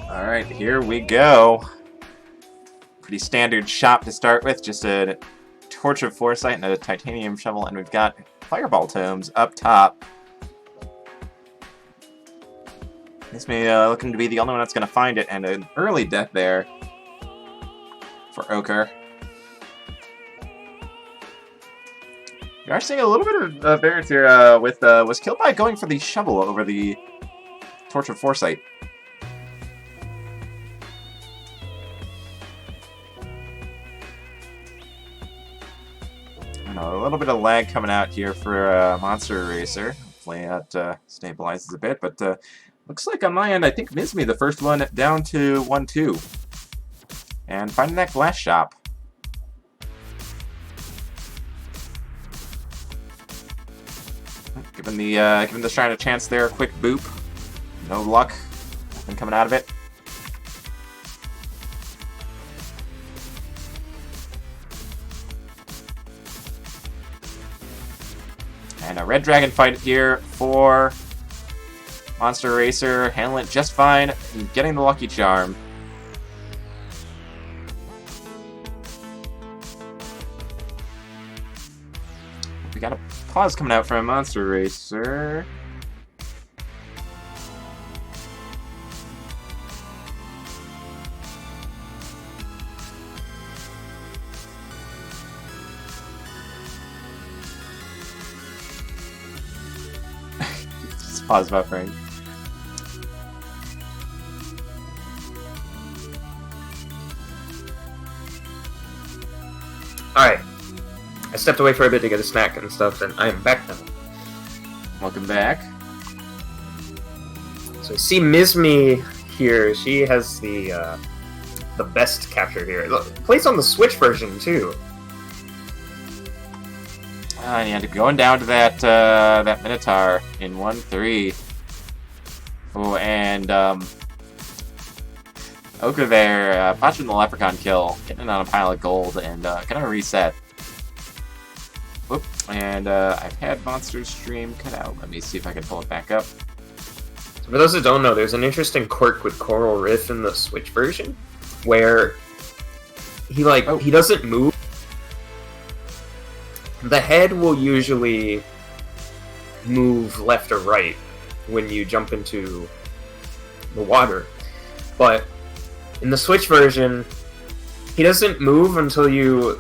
Alright, here we go. Pretty standard shop to start with, just a Torch of Foresight and a titanium shovel, and we've got fireball tomes up top. Mizmy looking to be the only one that's going to find it, and an early death there for Ochre. You are seeing a little bit of variance here with WasKilledBy going for the shovel over the Torch of Foresight. A little bit of lag coming out here for Monster Racer. Hopefully that stabilizes a bit, but looks like on my end, I think Mizmy the first one down to 1-2. And finding that glass shop. Giving the Shrine a chance there, a quick boop. No luck. Nothing coming out of it. And a red dragon fight here for Monster Racer. Handling it just fine. And getting the lucky charm. We got a pause coming out from Monster Racer. Just pause buffering. Alright. I stepped away for a bit to get a snack and stuff, and I am back now. Welcome back. So I see Mizmy here. She has the best capture here. Look, it plays on the Switch version too. And going down to that Minotaur in 1-3. Oh, and Ochre there, botching the Leprechaun kill, getting on a pile of gold, and gonna reset. Whoop, and I've had Monster's stream cut out. Let me see if I can pull it back up. So for those that don't know, there's an interesting quirk with Coral Rift in the Switch version, where he doesn't move. The head will usually move left or right when you jump into the water, but in the Switch version, he doesn't move until you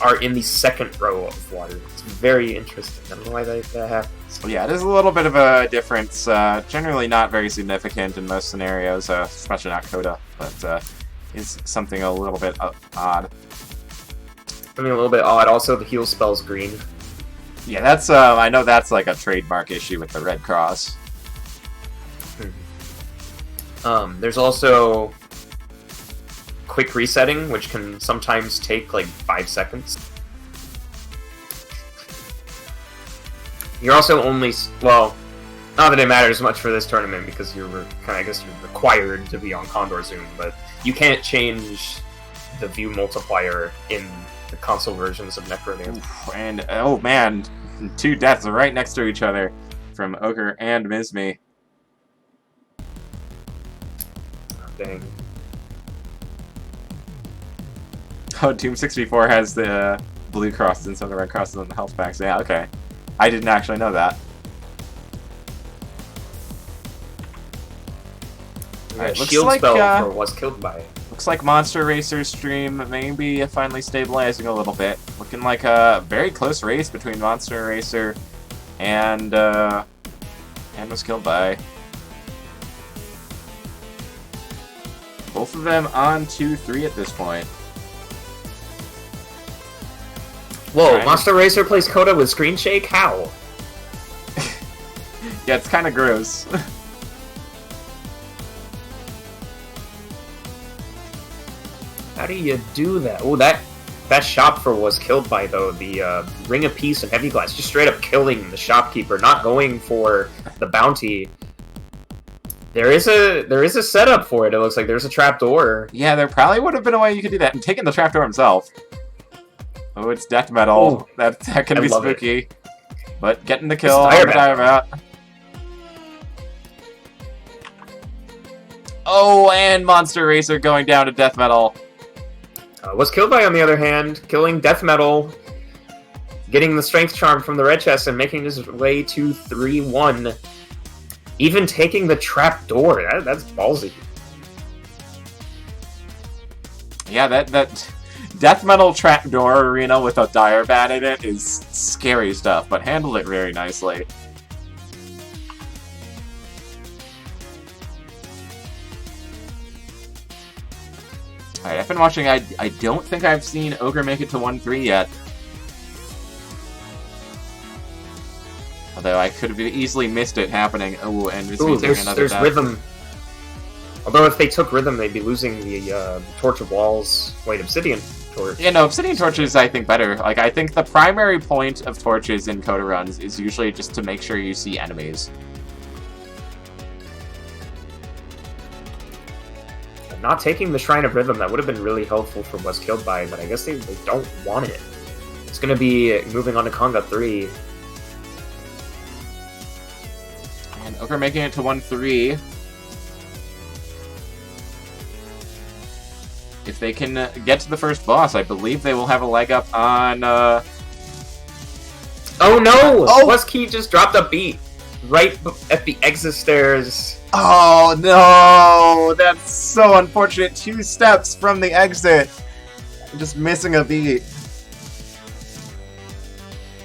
are in the second row of water. It's very interesting. I don't know why that happens. Well, yeah, there's a little bit of a difference. Generally not very significant in most scenarios, especially not Coda, but is something a little bit odd. I mean, a little bit odd. Also, the heal spell's green. Yeah, that's I know that's like a trademark issue with the Red Cross. There's also quick resetting, which can sometimes take like 5 seconds. You're also only, well, not that it matters much for this tournament because you're required to be on Condor Zoom, but you can't change the view multiplier in the console versions of Necrodance. And oh man, 2 deaths right next to each other from Ochre and Mizmy. Dang. Oh, Doom 64 has the blue cross instead of the red crosses on the health packs. Yeah, okay. I didn't actually know that. Alright, shield like, spell for WasKilledBy. Looks like Monster Racer's stream maybe finally stabilizing a little bit. Looking like a very close race between Monster Racer and WasKilledBy. Both of them on 2-3 at this point. Whoa, Monster Racer plays Coda with screen shake? How? Yeah, it's kind of gross. How do you do that? Oh, that shop for WasKilledBy though, the Ring of Peace and Heavy Glass, just straight up killing the shopkeeper, not going for the bounty. There is a setup for it. It looks like there's a trapdoor. Yeah, there probably would have been a way you could do that, and taking the trapdoor himself. Oh, it's death metal. Ooh, that can be spooky. It. But getting the kill on the dive out. Oh, and Monster Racer going down to Death Metal. WasKilledBy, on the other hand, killing Death Metal, getting the Strength Charm from the red chest, and making his way to 3-1. Even taking the trap door. That's ballsy. Yeah, that Death Metal trapdoor arena with a dire bat in it is scary stuff, but handled it very nicely. Alright, I've been watching. I don't think I've seen Ogre make it to 1-3 yet. Although I could have easily missed it happening. Oh, and Mizmy taking another there's rhythm. Although if they took rhythm, they'd be losing the Torch of Walls. Wait, Obsidian Torch. Yeah, no, Obsidian Torch is, I think, better. Like, I think the primary point of torches in Coda runs is usually just to make sure you see enemies. Not taking the Shrine of Rhythm, that would have been really helpful for WasKilledBy, but I guess they don't want it. It's going to be moving on to Conga 3. And Ogre making it to 1-3. If they can get to the first boss, I believe they will have a leg up on... Oh no! Oh! WasKey just dropped a beat right at the exit stairs. Oh no! That's so unfortunate. 2 steps from the exit. Just missing a beat.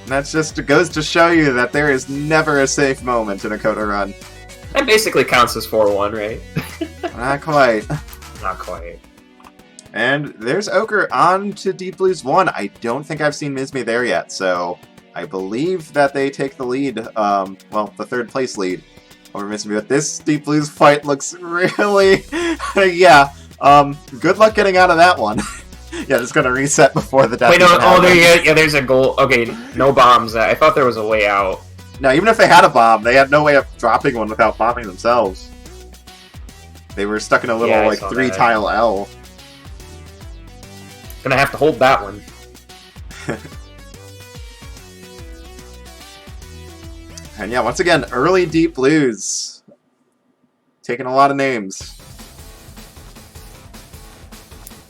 And that's just goes to show you that there is never a safe moment in a Coda run. That basically counts as 4-1, right? Not quite. Not quite. And there's Ogre on to Deep Blues 1. I don't think I've seen Mizmy there yet, so I believe that they take the lead, well, the 3rd place lead over Mizmy. But this Deep Blues fight looks really, yeah, good luck getting out of that one. Yeah, just gonna reset before the death. Wait, no, there's a goal. Okay, no bombs. I thought there was a way out. No, even if they had a bomb, they had no way of dropping one without bombing themselves. They were stuck in a little, like, 3-tile L. Gonna have to hold that one. And yeah, once again, early Deep Blues. Taking a lot of names.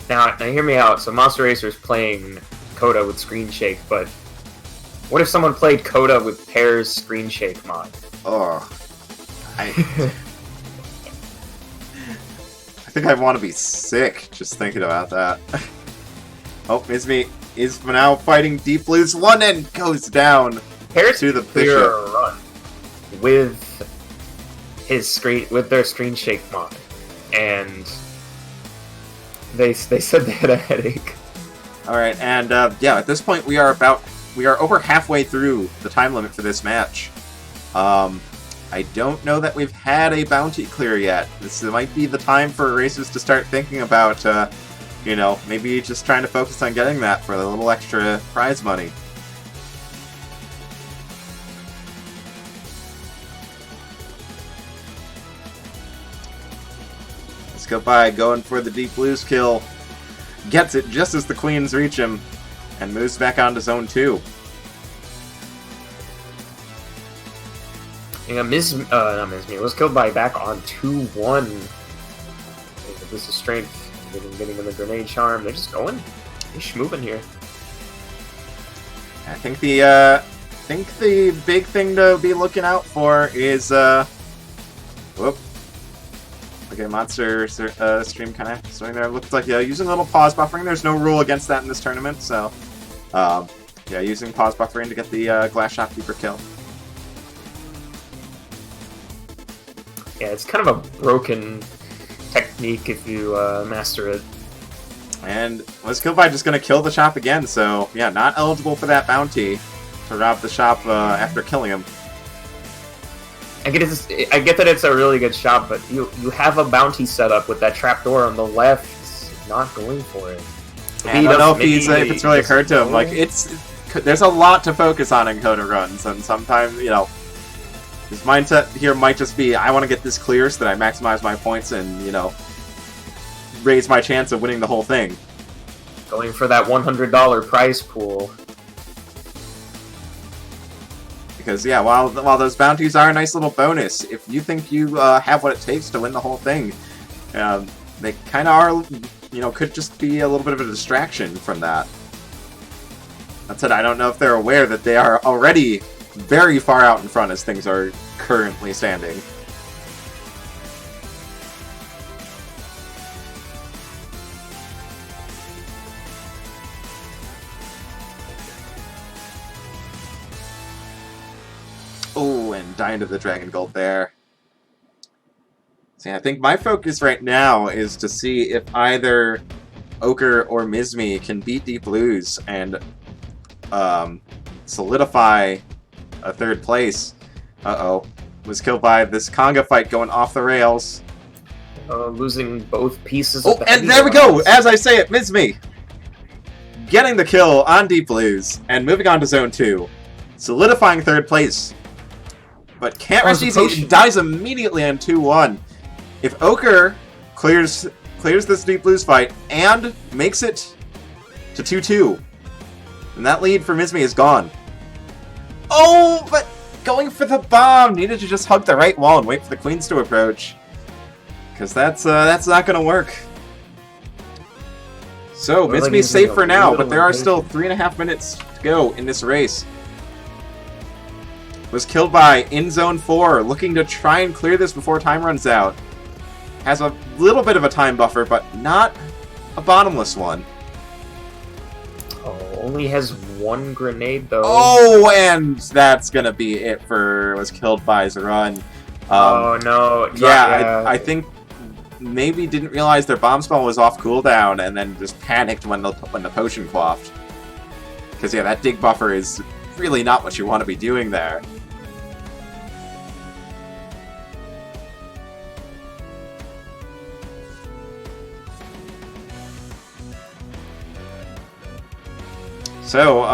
Now hear me out. So Monster Racer's playing Coda with Screen Shake, but what if someone played Coda with Pear's Screen Shake mod? Oh. I think I want to be sick just thinking about that. Oh, Mizmy is now fighting Deep Blues 1 and goes down to the Bishop. Run with their Screen Shake mod, and they said they had a headache. All right, and yeah, at this point we are over halfway through the time limit for this match. I don't know that we've had a bounty clear yet. This might be the time for racers to start thinking about, you know, maybe just trying to focus on getting that for a little extra prize money. WasKilledBy going for the Deep Blues kill. Gets it just as the Queens reach him and moves back onto Zone 2. Yeah, not Mizmy, WasKilledBy back on 2-1. This is strength. Getting him the grenade charm. They're just going. They're schmooving here. I think the big thing to be looking out for is whoop. Okay, Monster stream kind of swing there. Looks like, yeah, using a little pause buffering. There's no rule against that in this tournament, so yeah, using pause buffering to get the Glass Shopkeeper kill. Yeah, it's kind of a broken technique if you master it. And WasKilledBy just going to kill the shop again, so yeah, not eligible for that bounty to rob the shop after killing him. I get that it's a really good shop, but you have a bounty set up with that trapdoor on the left. Not going for it. I don't know if it's really occurred to him. Like, there's a lot to focus on in Coda runs, and sometimes, you know, his mindset here might just be, I want to get this clear so that I maximize my points and, you know, raise my chance of winning the whole thing. Going for that $100 prize pool. Because, yeah, while those bounties are a nice little bonus, if you think you have what it takes to win the whole thing, They kind of are, you know, could just be a little bit of a distraction from that. That said, I don't know if they're aware that they are already very far out in front as things are currently standing. Oh, and die into the Dragon Gold there. See, I think my focus right now is to see if either Ochre or Mizmy can beat Deep Blues and solidify a third place. Uh-oh. Was killed by this conga fight going off the rails. Losing both pieces of the and there we go! As I say it, Mizmy! Getting the kill on Deep Blues and moving on to Zone 2. Solidifying third place. But can't rest easy. Dies immediately on 2-1. If Ochre clears this Deep Blues fight and makes it to 2-2, then that lead for Mizmy is gone. Oh, but going for the bomb! Needed to just hug the right wall and wait for the queens to approach. Because that's not going to work. So, Mizmy's safe for now, but there are still 3.5 minutes to go in this race. WasKilledBy in Zone 4, looking to try and clear this before time runs out. Has a little bit of a time buffer, but not a bottomless one. Oh, only has one grenade, though. Oh, and that's going to be it for WasKilledBy's run. Oh, no. Yeah, I think maybe didn't realize their bomb spell was off cooldown and then just panicked when the potion quaffed. Because, yeah, that dig buffer is really not what you want to be doing there. So,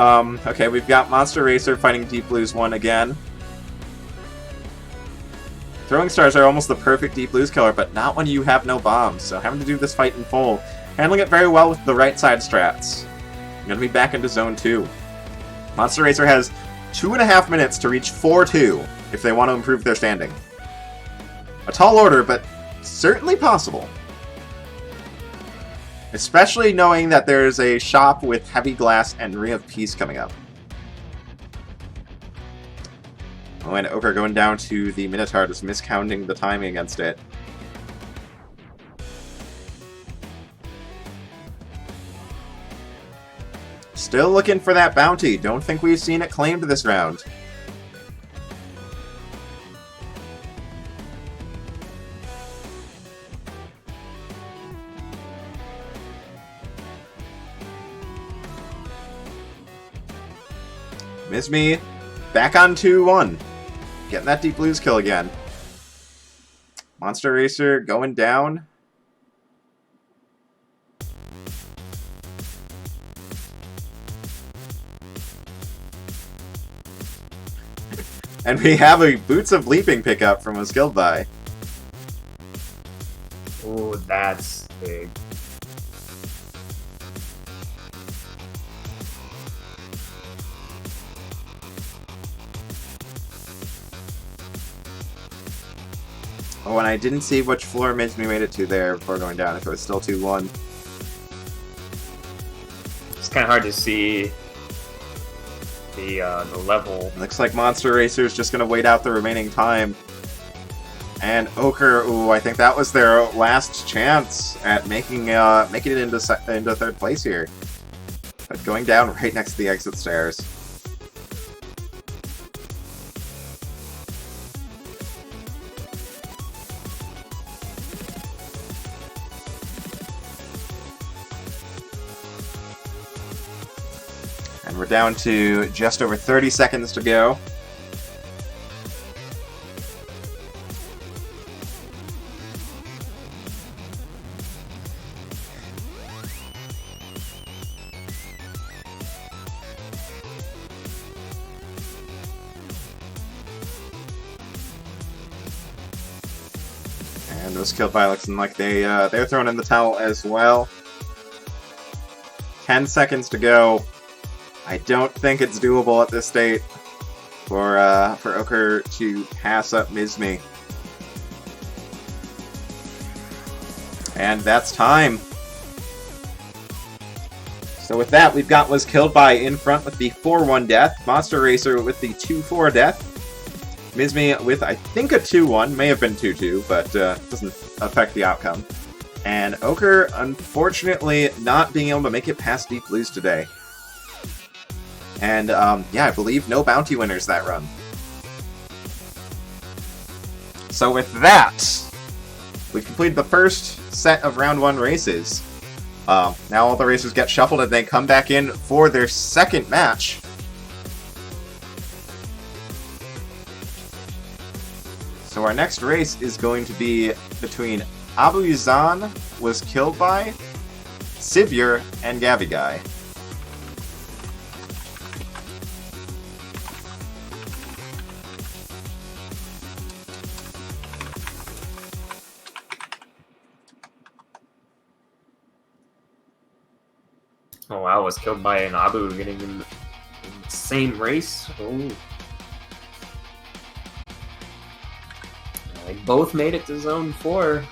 okay, we've got Monster Racer fighting Deep Blues 1 again. Throwing stars are almost the perfect Deep Blues killer, but not when you have no bombs, so having to do this fight in full. Handling it very well with the right side strats. I'm going to be back into Zone 2. Monster Racer has 2.5 minutes to reach 4-2 if they want to improve their standing. A tall order, but certainly possible. Especially knowing that there's a shop with Heavy Glass and Ring of Peace coming up. Oh, and Ochre going down to the Minotaur, just miscounting the timing against it. Still looking for that bounty. Don't think we've seen it claimed this round. Mizmy back on 2-1. Getting that Deep Blues kill again. Monster Racer going down. And we have a Boots of Leaping pickup from WasKilledBy. Oh, that's big. Oh, and I didn't see which floor Mizmy made it to there before going down, if it was still 2-1. It's kind of hard to see the level. Looks like Monster Racer is just going to wait out the remaining time. And Ochre, ooh, I think that was their last chance at making it into third place here. But going down right next to the exit stairs. And we're down to just over 30 seconds to go. And WasKilledBy looking like they're throwing in the towel as well. 10 seconds to go. I don't think it's doable at this state for Ochre to pass up Mizmy. And that's time. So with that, we've got WasKilledBy in front with the 4-1 death. Monster Racer with the 2-4 death. Mizmy with, I think, a 2-1. May have been 2-2, but doesn't affect the outcome. And Ochre, unfortunately, not being able to make it past Deep Blues today. And, yeah, I believe no bounty winners that run. So with that, we've completed the first set of round 1 races. Now all the racers get shuffled and they come back in for their second match. So our next race is going to be between Abu Yazan, WasKilledBy, Sivir, and Gabby Guy. Oh wow, WasKilledBy and Abu getting in the same race. Oh. They both made it to Zone 4.